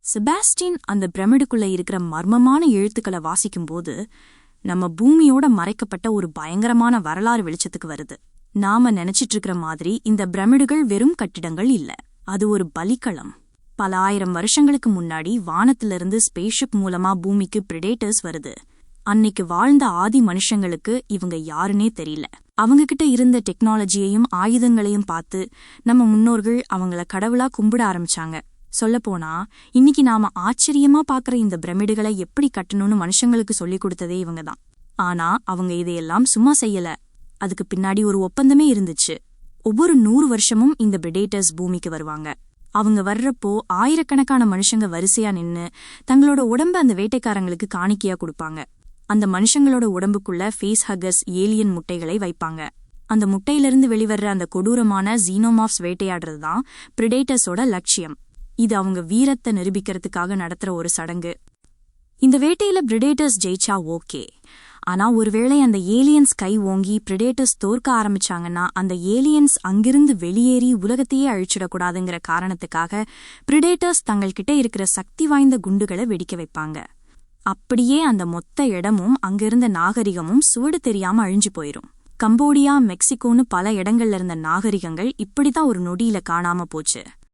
செபாஸ்டின் அந்த பிரமிடுக்குள்ள இருக்கிற மர்மமான எழுத்துக்களை வாசிக்கும்போது நம்ம பூமியோட மறைக்கப்பட்ட ஒரு பயங்கரமான வரலாறு வெளிச்சத்துக்கு வருது. நாம நினைச்சிட்டு இருக்கிற மாதிரி இந்த பிரமிடுகள் வெறும் கட்டிடங்கள் இல்ல, அது ஒரு பலிக்களம். பல ஆயிரம் வருஷங்களுக்கு முன்னாடி வானத்திலிருந்து ஸ்பேஸ்ஷிப் மூலமா பூமிக்கு பிரிடேட்டர்ஸ் வருது. அன்னைக்கு வாழ்ந்த ஆதி மனுஷங்களுக்கு இவங்க யாருன்னே தெரியல. அவங்க கிட்ட இருந்த டெக்னாலஜியையும் ஆயுதங்களையும் பார்த்து நம்ம முன்னோர்கள் அவங்கள கடவுளா கும்பிட ஆரம்பிச்சாங்க. சொல்லப்போனா இன்னைக்கு நாம ஆச்சரியமா பாக்குற இந்த பிரமிடுகளை எப்படி கட்டணும்னு மனுஷங்களுக்கு சொல்லிக் கொடுத்ததே இவங்கதான். ஆனா அவங்க இதையெல்லாம் சும்மா செய்யல, அதுக்கு பின்னாடி ஒரு ஒப்பந்தமே இருந்துச்சு. ஒவ்வொரு 100 வருஷமும் இந்த பிரிடேட்டர்ஸ் பூமிக்கு வருவாங்க. அவங்க வர்றப்போ ஆயிரக்கணக்கான மனுஷங்க வரிசையா நின்னு தங்களோட உடம்ப அந்த வேட்டைக்காரங்களுக்கு காணிக்கையா கொடுப்பாங்க. அந்த மனுஷங்களோட உடம்புக்குள்ள ஃபேஸ் ஹக்கர்ஸ் ஏலியன் முட்டைகளை வைப்பாங்க. அந்த முட்டையிலிருந்து வெளிவர்ற அந்த கொடூரமான ஜீனோமார்ப்ஸ் வேட்டையாடுறதுதான் பிரிடேட்டர்ஸோட லட்சியம். இது அவங்க வீரத்தை நிரூபிக்கிறதுக்காக நடத்துற ஒரு சடங்கு. இந்த வேட்டையில பிரிடேட்டர்ஸ் ஜெயிச்சா ஓகே, ஆனா ஒருவேளை அந்த ஏலியன்ஸ் கை ஓங்கி பிரிடேட்டர்ஸ் தோற்க ஆரம்பிச்சாங்கன்னா அந்த ஏலியன்ஸ் அங்கிருந்து வெளியேறி உலகத்தையே அழிச்சிடக்கூடாதுங்கிற காரணத்துக்காக பிரிடேட்டர்ஸ் தங்கள்கிட்ட இருக்கிற சக்தி வாய்ந்த குண்டுகளை வெடிக்க வைப்பாங்க. அப்படியே அந்த மொத்த இடமும் அங்கிருந்த நாகரிகமும் சுவடு தெரியாம அழிஞ்சு போயிரும். கம்போடியா, மெக்சிகோன்னு பல இடங்கள்ல இருந்த நாகரிகங்கள் இப்படிதான் ஒரு நொடியில காணாம போச்சு.